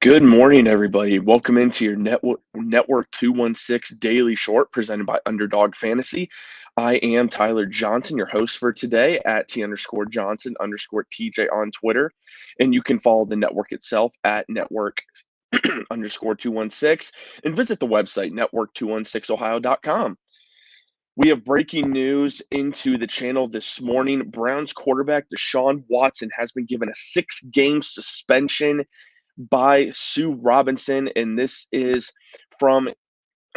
Good morning, everybody. Welcome into your Network 216 Daily Short presented by Underdog Fantasy. I am Tyler Johnson, your host for today at T_Johnson_TJ on Twitter. And you can follow the network itself at network underscore 216 and visit the website network216ohio.com. We have breaking news into the channel this morning. Browns quarterback Deshaun Watson has been given a 6-game suspension by Sue Robinson, and this is from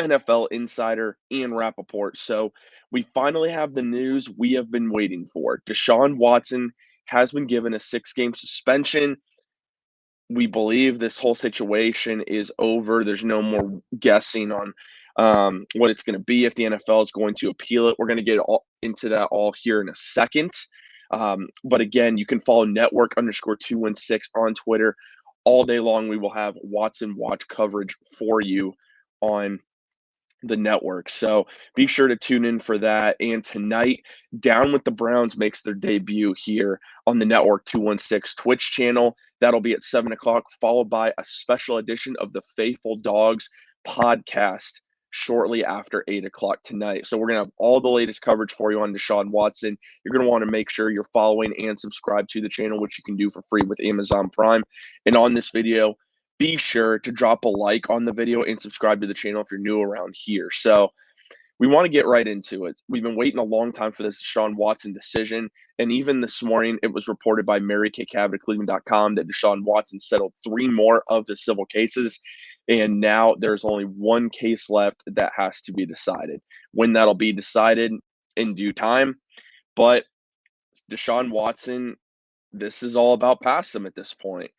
NFL insider Ian Rappaport. So we finally have the news we have been waiting for. Deshaun Watson has been given a 6-game suspension. We believe this whole situation is over. There's no more guessing on what it's going to be if the NFL is going to appeal it. We're going to get all into that all here in a second. But again, you can follow network underscore 216 on Twitter all day long. We will have Watson Watch coverage for you on the network. So be sure to tune in for that. And tonight, Down with the Browns makes their debut here on the Network 216 Twitch channel. That'll be at 7 o'clock, followed by a special edition of the Faithful Dogs podcast shortly after 8 o'clock tonight. So we're going to have all the latest coverage for you on Deshaun Watson. You're going to want to make sure you're following and subscribe to the channel, which you can do for free with Amazon Prime. And on this video, be sure to drop a like on the video and subscribe to the channel if you're new around here. So we want to get right into it. We've been waiting a long time for this Deshaun Watson decision. And even this morning, it was reported by Mary Kay Cabot at Cleveland.com that Deshaun Watson settled 3 more of the civil cases. And now there's only one case left that has to be decided. When that'll be decided in due time. But Deshaun Watson, this is all about past him at this point.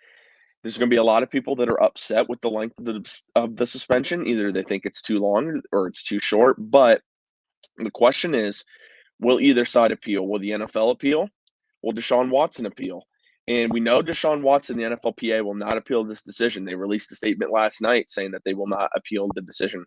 There's going to be a lot of people that are upset with the length of the suspension. Either they think it's too long or it's too short. But the question is, will either side appeal? Will the NFL appeal? Will Deshaun Watson appeal? And we know Deshaun Watson, the NFLPA, will not appeal this decision. They released a statement last night saying that they will not appeal the decision.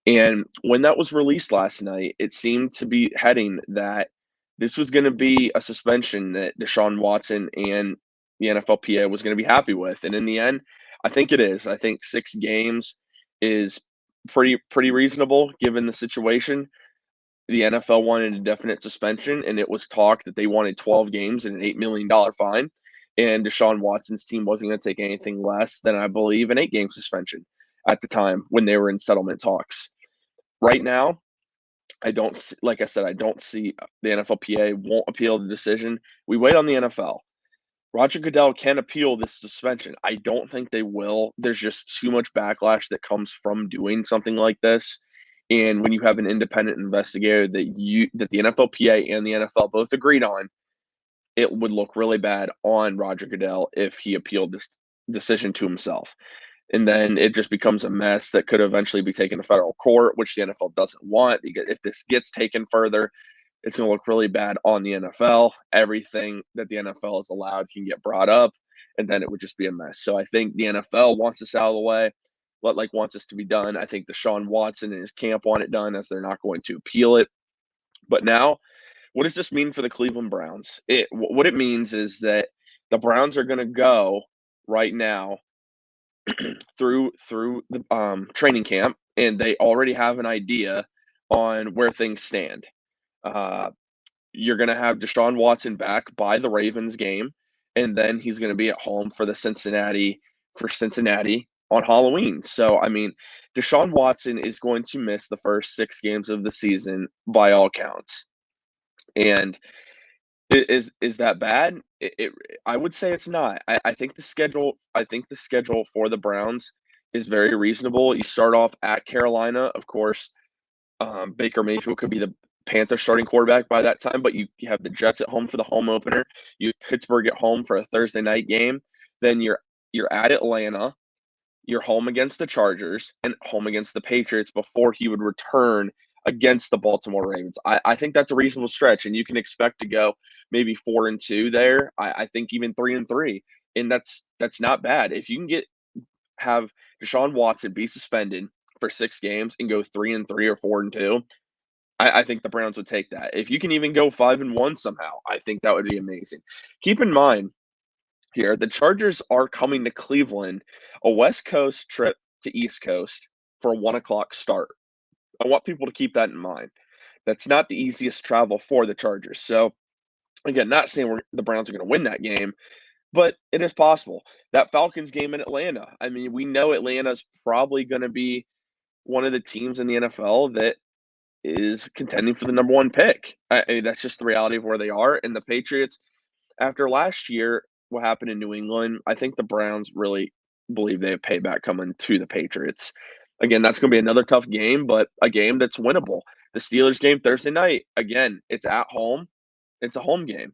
And when that was released last night, it seemed to be heading that this was going to be a suspension that Deshaun Watson and the NFLPA was going to be happy with. And in the end, I think it is. I think 6 games is pretty reasonable given the situation. The NFL wanted a definite suspension, and it was talk that they wanted 12 games and an $8 million fine. And Deshaun Watson's team wasn't going to take anything less than, I believe, an 8-game suspension at the time when they were in settlement talks. Right now, I don't see, like I said, I don't see the NFLPA won't appeal the decision. We wait on the NFL. Roger Goodell can appeal this suspension. I don't think they will. There's just too much backlash that comes from doing something like this. And when you have an independent investigator that the NFLPA and the NFL both agreed on, it would look really bad on Roger Goodell if he appealed this decision to himself. And then it just becomes a mess that could eventually be taken to federal court, which the NFL doesn't want. Because if this gets taken further, it's going to look really bad on the NFL. Everything that the NFL is allowed can get brought up, and then it would just be a mess. So I think the NFL wants this out of the way, wants this to be done. I think Deshaun Watson and his camp want it done, as they're not going to appeal it. But now, what does this mean for the Cleveland Browns? What it means is that the Browns are going to go right now through the training camp, and they already have an idea on where things stand. Uh, you're going to have Deshaun Watson back by the Ravens game, and then he's going to be at home for Cincinnati on Halloween. So, I mean, Deshaun Watson is going to miss the first 6 games of the season by all counts. And is that bad? I would say it's not. I think the schedule. I think the schedule for the Browns is very reasonable. You start off at Carolina, of course. Baker Mayfield could be the Panthers starting quarterback by that time, but you have the Jets at home for the home opener. You have Pittsburgh at home for a Thursday night game. Then you're at Atlanta. You're home against the Chargers and home against the Patriots before he would return against the Baltimore Ravens. I think that's a reasonable stretch, and you can expect to go maybe 4-2 there. I think even 3-3, and that's not bad. If you can have Deshaun Watson be suspended for 6 games and go 3-3 or 4-2, I think the Browns would take that. If you can even go 5-1 somehow, I think that would be amazing. Keep in mind, here. The Chargers are coming to Cleveland, a West Coast trip to East Coast for a 1 o'clock start. I want people to keep that in mind. That's not the easiest travel for the Chargers. So, again, not saying the Browns are going to win that game, but it is possible. That Falcons game in Atlanta, I mean, we know Atlanta's probably going to be one of the teams in the NFL that is contending for the number one pick. I mean, that's just the reality of where they are. And the Patriots, after last year, what happened in New England, I think the Browns really believe they have payback coming to the Patriots. Again, that's going to be another tough game, but a game that's winnable. The Steelers game Thursday night, again, it's at home. It's a home game.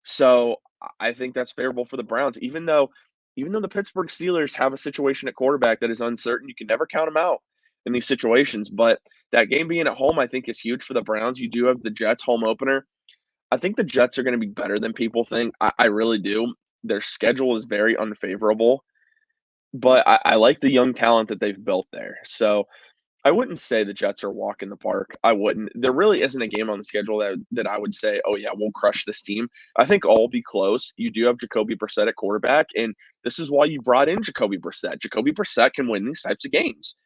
So I think that's favorable for the Browns, even though the Pittsburgh Steelers have a situation at quarterback that is uncertain. You can never count them out in these situations. But that game being at home, I think, is huge for the Browns. You do have the Jets home opener. I think the Jets are going to be better than people think. I really do. Their schedule is very unfavorable, but I like the young talent that they've built there. So I wouldn't say the Jets are a walk in the park. I wouldn't. There really isn't a game on the schedule that I would say, oh yeah, we'll crush this team. I think all will be close. You do have Jacoby Brissett at quarterback, and this is why you brought in Jacoby Brissett. Jacoby Brissett can win these types of games.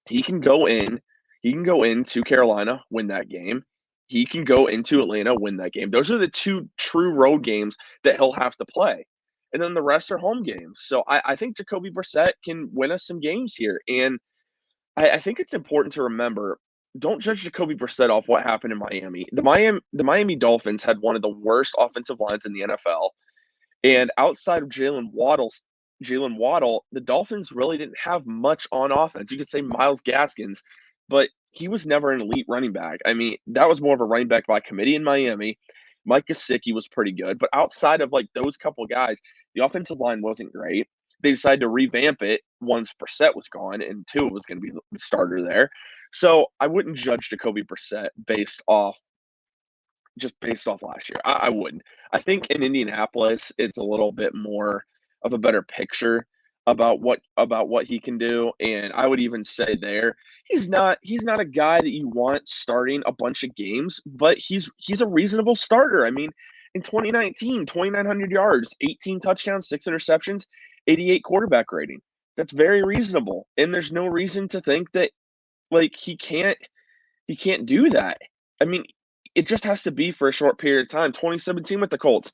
He can go in. He can go into Carolina, win that game. He can go into Atlanta, win that game. Those are the two true road games that he'll have to play. And then the rest are home games. So I think Jacoby Brissett can win us some games here. And I think it's important to remember, don't judge Jacoby Brissett off what happened in Miami. The Miami Dolphins had one of the worst offensive lines in the NFL. And outside of Jalen Waddle, the Dolphins really didn't have much on offense. You could say Miles Gaskins, but he was never an elite running back. I mean, that was more of a running back by committee in Miami. Mike Gesicki was pretty good, but outside of like those couple guys, the offensive line wasn't great. They decided to revamp it once Brissett was gone, and Tua was going to be the starter there. So I wouldn't judge Jacoby Brissett based off last year. I wouldn't. I think in Indianapolis, it's a little bit more of a better picture about what he can do. And I would even say there, he's not a guy that you want starting a bunch of games, but he's a reasonable starter. I mean, in 2019, 2,900 yards, 18 touchdowns, 6 interceptions, 88 quarterback rating. That's very reasonable. And there's no reason to think that like he can't do that. I mean, it just has to be for a short period of time. 2017 with the Colts,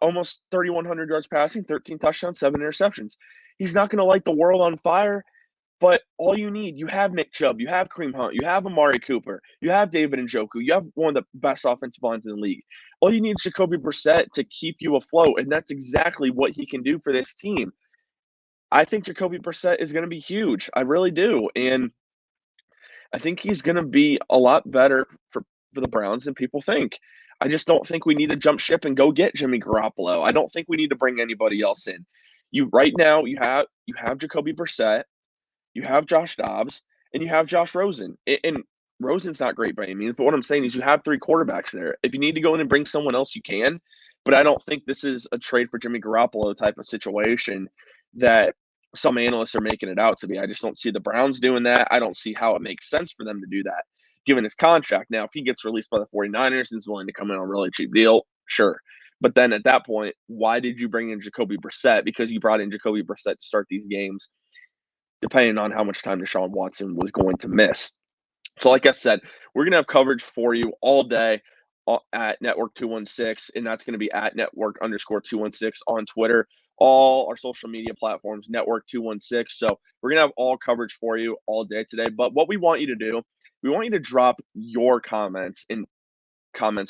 almost 3,100 yards passing, 13 touchdowns, 7 interceptions. He's not going to light the world on fire, but all you have Nick Chubb, you have Kareem Hunt, you have Amari Cooper, you have David Njoku, you have one of the best offensive lines in the league. All you need is Jacoby Brissett to keep you afloat, and that's exactly what he can do for this team. I think Jacoby Brissett is going to be huge. I really do, and I think he's going to be a lot better for the Browns than people think. I just don't think we need to jump ship and go get Jimmy Garoppolo. I don't think we need to bring anybody else in. You right now you have Jacoby Brissett, you have Josh Dobbs, and you have Josh Rosen. And Rosen's not great by any means, but what I'm saying is you have three quarterbacks there. If you need to go in and bring someone else, you can. But I don't think this is a trade for Jimmy Garoppolo type of situation that some analysts are making it out to be. I just don't see the Browns doing that. I don't see how it makes sense for them to do that, given his contract. Now, if he gets released by the 49ers and is willing to come in on a really cheap deal, sure. But then at that point, why did you bring in Jacoby Brissett? Because you brought in Jacoby Brissett to start these games, depending on how much time Deshaun Watson was going to miss. So, like I said, we're going to have coverage for you all day at Network 216, and that's going to be at Network_216 on Twitter. All our social media platforms, Network 216. So, we're going to have all coverage for you all day today. But what we want you to do, we want you to drop your comments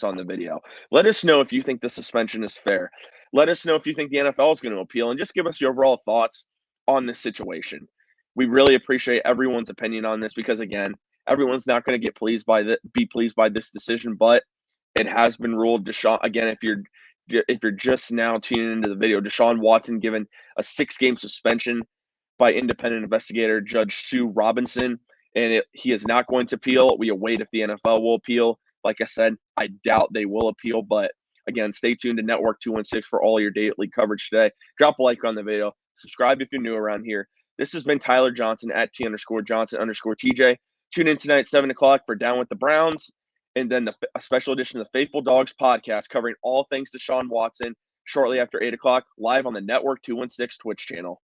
on the video. Let us know if you think the suspension is fair. Let us know if you think the NFL is going to appeal, and just give us your overall thoughts on this situation. We really appreciate everyone's opinion on this because, again, everyone's not going to be pleased by this decision, but it has been ruled. Deshaun, again, if you're just now tuning into the video, Deshaun Watson given a 6-game suspension by independent investigator Judge Sue Robinson, and he is not going to appeal. We await if the NFL will appeal. Like I said, I doubt they will appeal, but again, stay tuned to Network 216 for all your daily coverage today. Drop a like on the video. Subscribe if you're new around here. This has been Tyler Johnson at T_Johnson_TJ. Tune in tonight at 7 o'clock for Down with the Browns, and then a special edition of the Faithful Dogs podcast covering all things Deshaun Watson, shortly after 8 o'clock, live on the Network 216 Twitch channel.